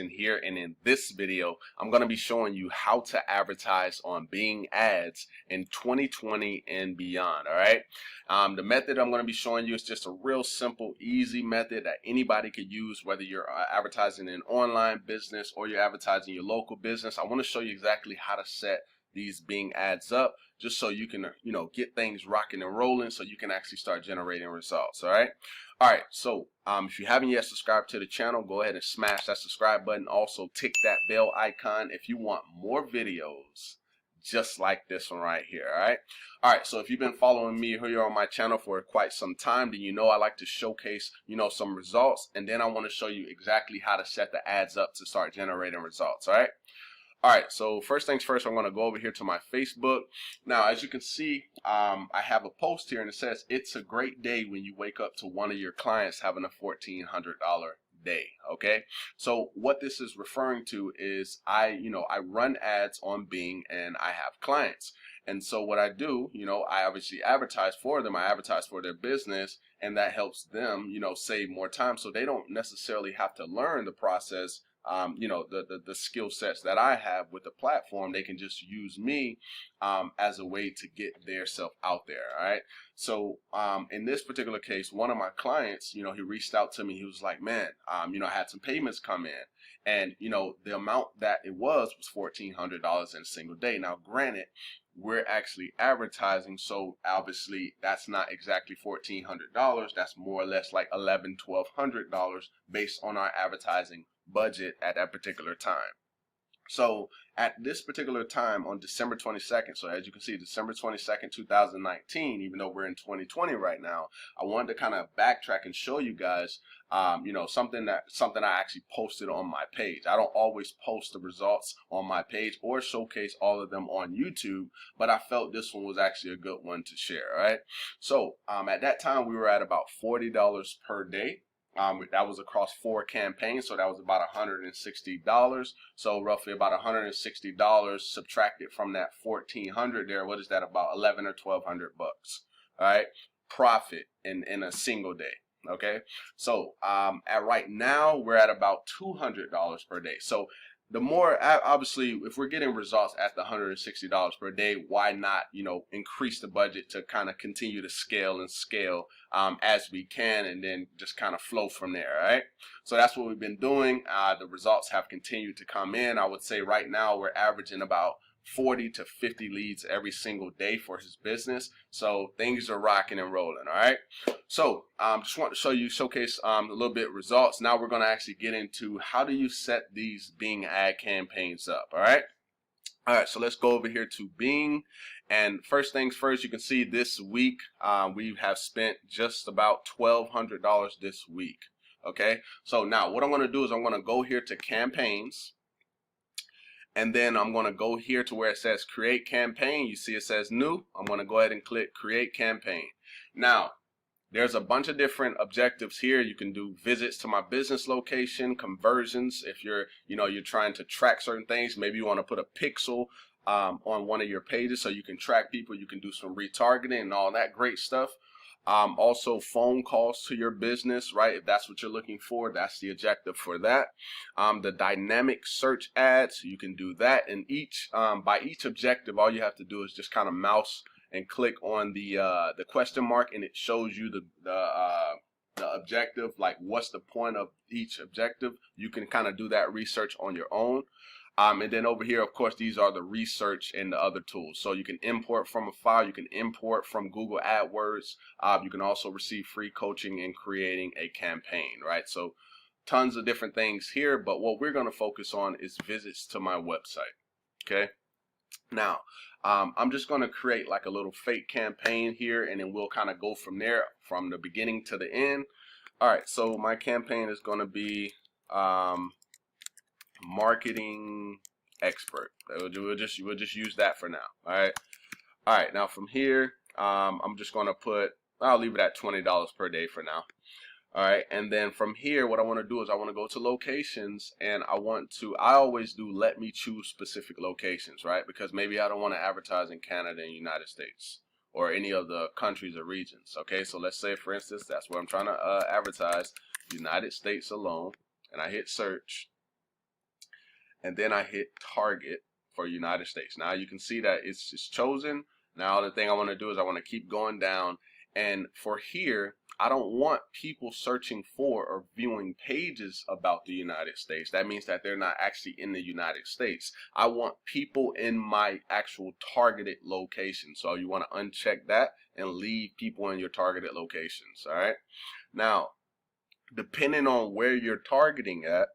in here, and in this video I'm going to be showing you how to advertise on Bing ads in 2020 and beyond. All right, the method I'm going to be showing you is just a real simple, easy method that anybody could use, whether you're advertising in an online business or you're advertising your local business. I want to show you exactly how to set these Bing ads up, just so you can get things rocking and rolling, so you can actually start generating results. All right, so if you haven't yet subscribed to the channel, go ahead and smash that subscribe button. Also tick that bell icon if you want more videos just like this one right here. All right, so if you've been following me here on my channel for quite some time, then I like to showcase some results, and then I want to show you exactly how to set the ads up to start generating results. All right, so first things first, I'm going to go over here to my Facebook. Now, as you can see, I have a post here, and it says, "It's a great day when you wake up to one of your clients having a $1,400 day." Okay, so what this is referring to is I run ads on Bing, and I have clients. And so what I do, I obviously advertise for them. I advertise for their business, and that helps them, save more time, so they don't necessarily have to learn the process. The skill sets that I have with the platform. They can just use me as a way to get their self out there. All right, so in this particular case, one of my clients, he reached out to me. He was like, "Man, I had some payments come in, and the amount that it was $1,400 in a single day." Now, granted, we're actually advertising, so obviously that's not exactly $1,400. That's more or less like $1,100-$1,200 based on our advertising budget at that particular time. So at this particular time on December 22nd, so as you can see, December 22nd, 2019, even though we're in 2020 right now, I wanted to kind of backtrack and show you guys, something I actually posted on my page. I don't always post the results on my page or showcase all of them on YouTube, but I felt this one was actually a good one to share. All right, so at that time we were at about $40 per day. That was across 4 campaigns, so that was about $160. So roughly about $160 subtracted from that 1,400 there. What is that? About 11 or 1,200 bucks. All right, profit in a single day. Okay, so at right now we're at about $200 per day. So the more, obviously, if we're getting results at the $160 per day, why not, increase the budget to kind of continue to scale as we can, and then just kind of flow from there. All right, so that's what we've been doing. The results have continued to come in. I would say right now we're averaging about 40 to 50 leads every single day for his business. So things are rocking and rolling. All right, so just want to showcase a little bit results. Now we're going to actually get into how do you set these Bing ad campaigns up. All right, so let's go over here to Bing, and first things first, you can see this week we have spent just about $1,200 this week. Okay, so now what I'm going to do is I'm going to go here to campaigns, and then I'm going to go here to where it says create campaign. You see it says new. I'm going to go ahead and click create campaign. Now, there's a bunch of different objectives here. You can do visits to my business location, conversions. If you're trying to track certain things, maybe you want to put a pixel on one of your pages so you can track people. You can do some retargeting and all that great stuff. Also phone calls to your business, right? If that's what you're looking for, that's the objective for that. The dynamic search ads, you can do that. And by each objective, all you have to do is just kind of mouse and click on the question mark, and it shows you the objective, like what's the point of each objective. You can kind of do that research on your own. And then over here, of course, these are the research and the other tools. So you can import from a file. You can import from Google AdWords. You can also receive free coaching in creating a campaign, right? So tons of different things here. But what we're going to focus on is visits to my website. Okay. Now, I'm just going to create like a little fake campaign here, and then we'll kind of go from there, from the beginning to the end. All right. So my campaign is going to be marketing expert. We'll just use that for now. All right, now from here I'm just going to I'll leave it at $20 per day for now. All right, and then from here what I want to do is I want to go to locations, and I always do let me choose specific locations, right? Because maybe I don't want to advertise in Canada and United States or any of the countries or regions. Okay, so let's say for instance that's where I'm trying to advertise, United States alone, and I hit search. and then I hit target for United States. Now you can see that it's chosen. Now the thing I want to do is I want to keep going down, and for here I don't want people searching for or viewing pages about the United States. That means that they're not actually in the United States. I want people in my actual targeted location. So you want to uncheck that and leave people in your targeted locations. All right. Now, depending on where you're targeting at,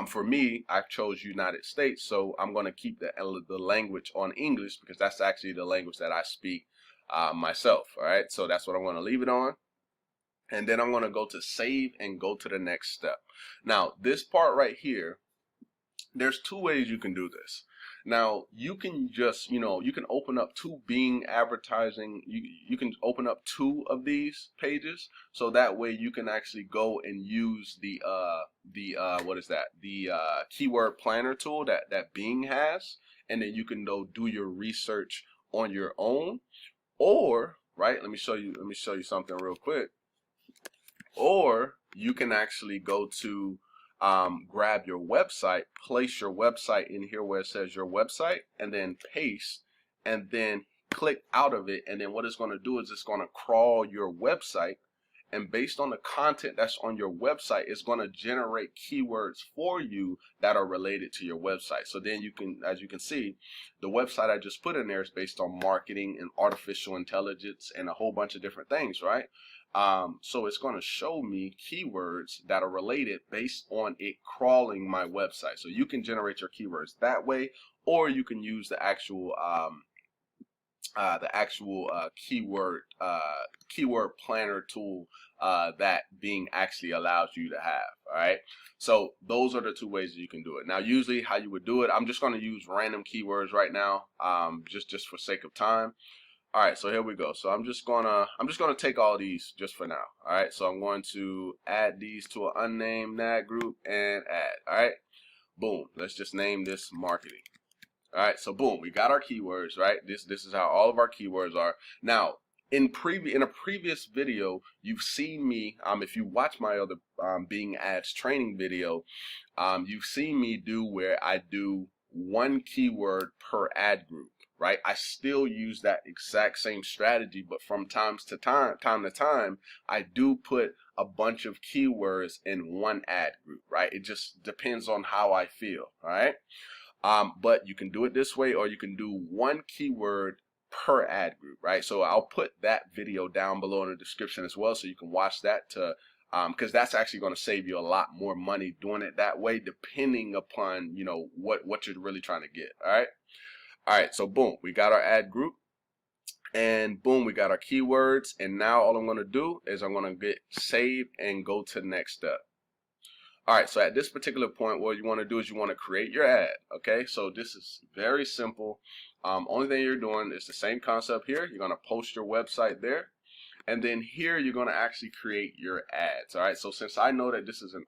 for me, I chose United States, so I'm going to keep the language on English because that's actually the language that I speak myself. All right, so that's what I'm going to leave it on. And then I'm going to go to save and go to the next step. Now, this part right here, there's two ways you can do this. Now, you can just, you can open up two Bing advertising. You can open up two of these pages, so that way you can actually go and use the keyword planner tool that Bing has, and then you can go do your research on your own. Or, right, let me show you something real quick. Or you can actually go to grab your website, place your website in here where it says your website, and then paste, and then click out of it. And then what it's going to do is it's going to crawl your website, and based on the content that's on your website, it's going to generate keywords for you that are related to your website. So then you can, as you can see, the website I just put in there is based on marketing and artificial intelligence and a whole bunch of different things, right? So it's going to show me keywords that are related based on it crawling my website. So you can generate your keywords that way, or you can use the actual keyword planner tool that Bing actually allows you to have. All right, so those are the two ways that you can do it. Now, usually how you would do it, I'm just going to use random keywords right now, just for sake of time. All right, so here we go. So I'm just gonna take all these just for now. All right, so I'm going to add these to an unnamed ad group and add. All right, boom. Let's just name this marketing. All right, so boom, we got our keywords, right? This is how all of our keywords are. Now, in a previous video, you've seen me. If you watch my other Bing Ads training video, you've seen me do where I do one keyword per ad group. Right, I still use that exact same strategy, but from time to time, I do put a bunch of keywords in one ad group. Right, it just depends on how I feel. All right, but you can do it this way, or you can do one keyword per ad group. Right, so I'll put that video down below in the description as well, so you can watch that to. Because that's actually going to save you a lot more money doing it that way, depending upon what you're really trying to get. All right. All right, so boom, we got our ad group, and boom, we got our keywords, and now all I'm going to do is I'm going to get save and go to the next step. All right, so at this particular point, what you want to do is you want to create your ad, okay? So this is very simple. Only thing you're doing is the same concept here. You're going to post your website there, and then here you're going to actually create your ads, all right? So since I know that this is an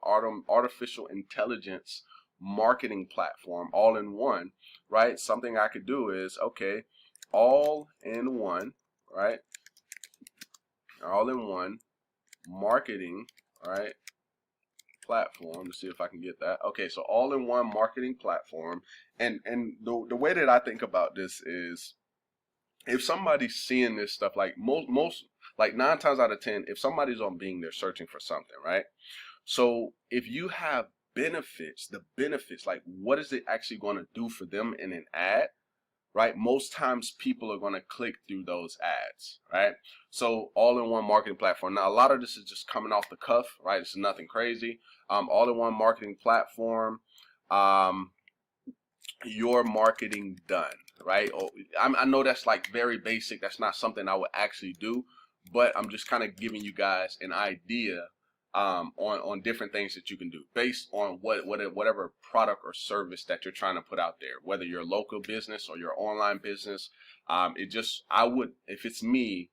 artificial intelligence marketing platform all in one, right? Something I could do is, okay, all in one, right? All in one marketing, right? Platform. Let's see if I can get that. Okay, so all in one marketing platform. And the way that I think about this is, if somebody's seeing this stuff, like most like 9 times out of 10, if somebody's on Bing, they're searching for something, right? So if you have the benefits, like what is it actually going to do for them in an ad, right? Most times people are going to click through those ads, right? So all-in-one marketing platform. Now, a lot of this is just coming off the cuff, right? This is nothing crazy. All-in-one marketing platform, your marketing done, right? I know that's like very basic. That's not something I would actually do, but I'm just kind of giving you guys an idea on different things that you can do based on whatever product or service that you're trying to put out there, whether you're a local business or your online business. If it's me,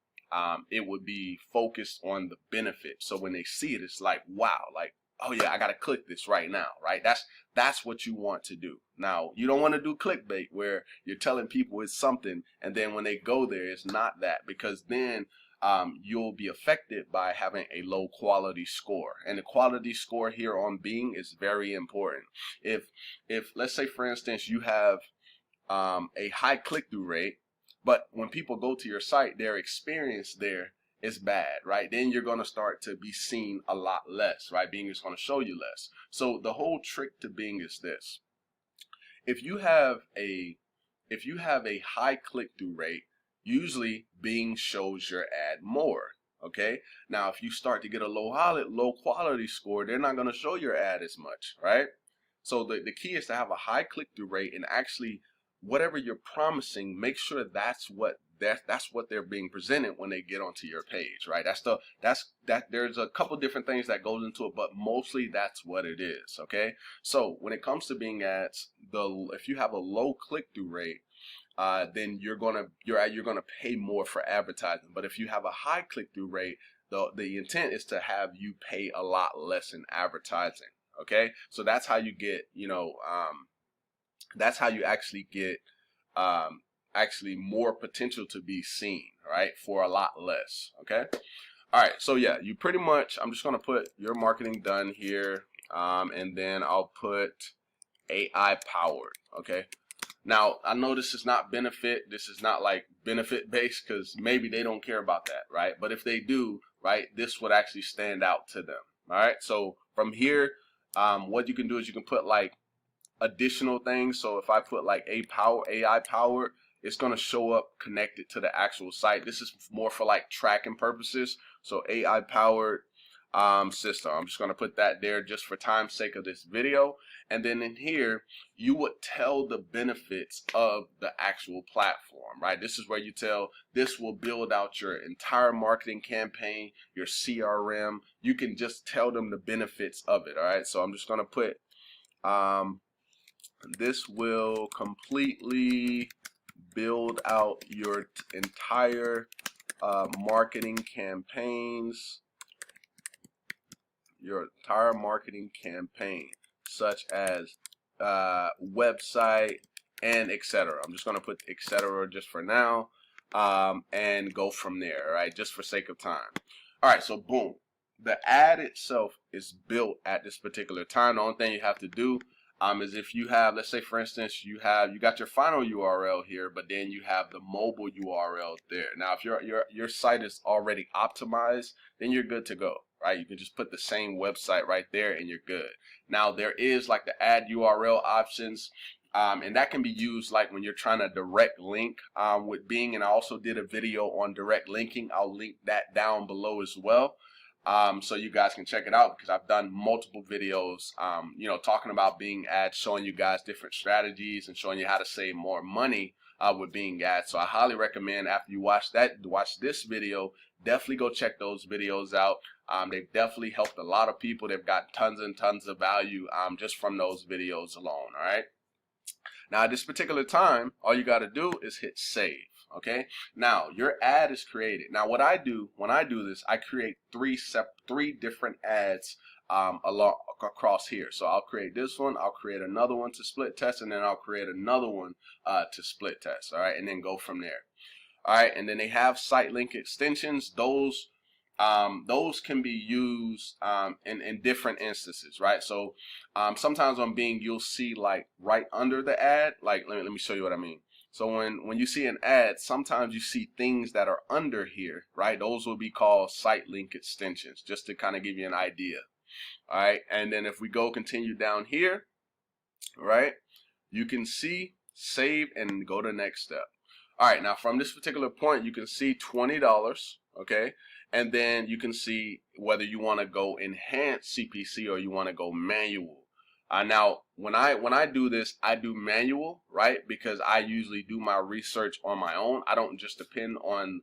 it would be focused on the benefit. So when they see it, it's like, wow, like, oh yeah, I got to click this right now, right? That's what you want to do. Now, you don't want to do clickbait where you're telling people it's something, and then when they go there, it's not that, because then you'll be affected by having a low quality score. And the quality score here on Bing is very important. If let's say for instance you have a high click-through rate, but when people go to your site, their experience there is bad, right? Then you're going to start to be seen a lot less, right? Bing is going to show you less. So the whole trick to Bing is this: if you have a high click-through rate, usually Bing shows your ad more. Okay, now if you start to get a low quality score, they're not going to show your ad as much, right? So the key is to have a high click-through rate, and actually whatever you're promising, make sure that's what they're being presented when they get onto your page, right? There's a couple different things that goes into it, but mostly that's what it is. Okay, so when it comes to Bing ads, if you have a low click-through rate, then you're gonna pay more for advertising. But if you have a high click-through rate, the intent is to have you pay a lot less in advertising. Okay, so that's how you get, that's how you actually get actually more potential to be seen, right, for a lot less. Okay, all right, so yeah, you pretty much, I'm just gonna put your marketing done here, and then I'll put AI powered. Okay, now I know this is not benefit, this is not like benefit based, because maybe they don't care about that, right? But if they do, right, this would actually stand out to them. All right, so from here, what you can do is you can put like additional things. So if I put like AI powered, it's going to show up connected to the actual site. This is more for like tracking purposes. So AI powered system, I'm just going to put that there just for time's sake of this video. And then in here, you would tell the benefits of the actual platform, right? This is where you tell, this will build out your entire marketing campaign, your CRM. You can just tell them the benefits of it. All right, so I'm just going to put this will completely build out your entire marketing campaigns, such as website and etc. I'm just going to put etc. just for now, and go from there, all right, just for sake of time. All right, so boom, the ad itself is built at this particular time. The only thing you have to do is if you have, let's say for instance, you got your final URL here, but then you have the mobile URL there. Now if your site is already optimized, then you're good to go, right? You can just put the same website right there and you're good. Now there is like the add URL options, and that can be used like when you're trying to direct link with Bing, and I also did a video on direct linking. I'll link that down below as well. So you guys can check it out, because I've done multiple videos, talking about Bing ads, showing you guys different strategies and showing you how to save more money with Bing ads. So I highly recommend, after you watch this video, definitely go check those videos out. They've definitely helped a lot of people. They've got tons and tons of value just from those videos alone. All right. Now at this particular time, all you got to do is hit save. Okay, now your ad is created. Now what I do when I do this, I create three different ads across here. So I'll create this one, I'll create another one to split test, and then I'll create another one to split test. All right, and then go from there. All right, and then they have site link extensions. Those can be used in different instances, right? So sometimes on Bing, you'll see like right under the ad, like let me show you what I mean. So when you see an ad, sometimes you see things that are under here, right? Those will be called site link extensions, just to kind of give you an idea. All right, and then if we continue down here, right, you can see save and go to next step. All right, now from this particular point, you can see $20, okay? And then you can see whether you want to go enhanced CPC or you want to go manual. Now, when I do this, I do manual, right? Because I usually do my research on my own. I don't just depend on,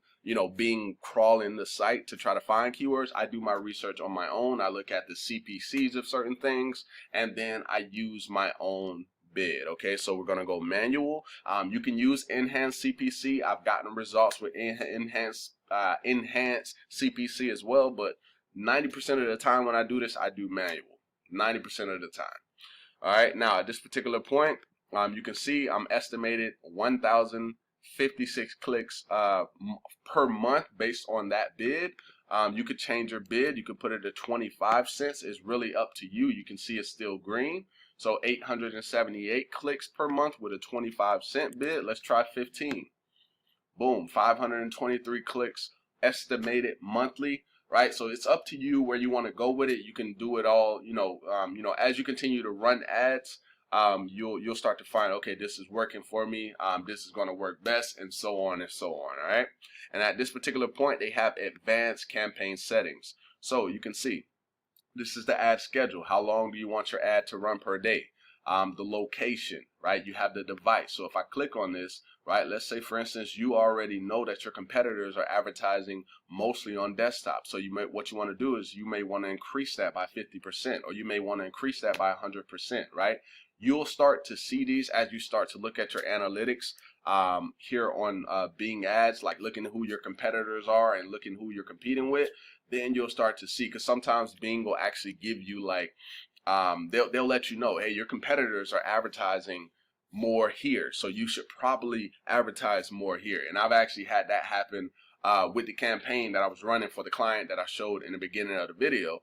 Bing crawling the site to try to find keywords. I do my research on my own. I look at the CPCs of certain things, and then I use my own bid. Okay, so we're gonna go manual. You can use enhanced CPC. I've gotten results with enhanced CPC as well, but 90% of the time when I do this, I do manual. 90% of the time. All right, now at this particular point, you can see I'm estimated 1,000 56 clicks per month based on that bid. You could change your bid. You could put it to 25 cents. It's really up to you. You can see it's still green. So 878 clicks per month with a 25-cent bid. Let's try 15. Boom, 523 clicks estimated monthly, right? So it's up to you where you want to go with it. You can do it all, as you continue to run ads, you'll start to find, okay, this is working for me. This is going to work best, and so on and so on. All right. And at this particular point, they have advanced campaign settings. So you can see this is the ad schedule. How long do you want your ad to run per day? The location, right? You have the device. So if I click on this, right, let's say for instance, you already know that your competitors are advertising mostly on desktop. So what you want to do is you may want to increase that by 50%, or you may want to increase that by 100%, right? You'll start to see these as you start to look at your analytics here on Bing Ads, like looking at who your competitors are and looking who you're competing with. Then you'll start to see, because sometimes Bing will actually give you like, they'll let you know, hey, your competitors are advertising more here, so you should probably advertise more here. And I've actually had that happen with the campaign that I was running for the client that I showed in the beginning of the video.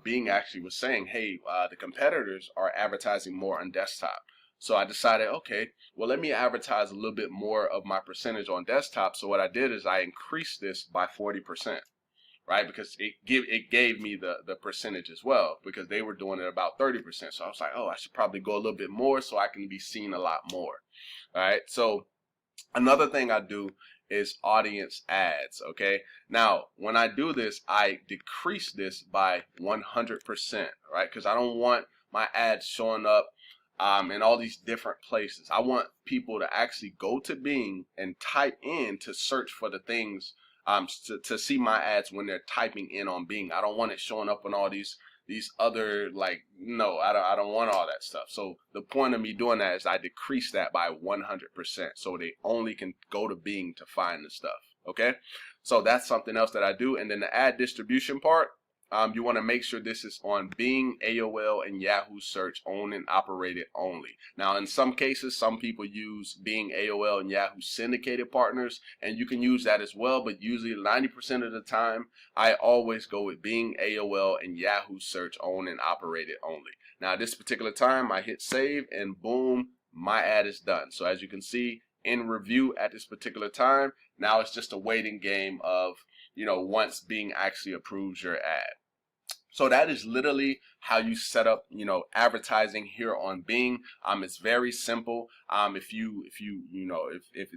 Bing actually was saying, hey, the competitors are advertising more on desktop. So I decided, okay, well, let me advertise a little bit more of my percentage on desktop. So what I did is I increased this by 40%. Right, because it gave me the percentage as well, because they were doing it about 30%. So I was like, oh, I should probably go a little bit more so I can be seen a lot more. All right. So another thing I do is audience ads. Okay. Now, when I do this, I decrease this by 100%. Right, because I don't want my ads showing up in all these different places. I want people to actually go to Bing and type in to search for the things. To see my ads when they're typing in on Bing. I don't want it showing up on all these other, like, no, I don't want all that stuff. So the point of me doing that is I decrease that by 100%, so they only can go to Bing to find the stuff. Okay, so that's something else that I do. And then the ad distribution part, you want to make sure this is on Bing, AOL, and Yahoo search, owned and operated only. Now, in some cases, some people use Bing, AOL, and Yahoo syndicated partners, and you can use that as well, but usually 90% of the time, I always go with Bing, AOL, and Yahoo search, owned and operated only. Now, this particular time, I hit save, and boom, my ad is done. So as you can see, in review at this particular time, now it's just a waiting game of, once Bing actually approves your ad. So that is literally how you set up, advertising here on Bing. It's very simple. If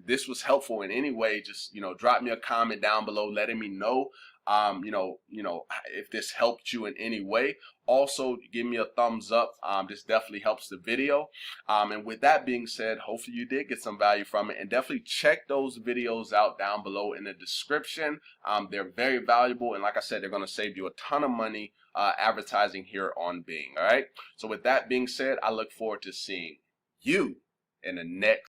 this was helpful in any way, just, drop me a comment down below letting me know, if this helped you in any way. Also, give me a thumbs up. This definitely helps the video. And with that being said, hopefully you did get some value from it, and definitely check those videos out down below in the description. They're very valuable, and like I said, they're going to save you a ton of money advertising here on Bing. All right. So with that being said, I look forward to seeing you in the next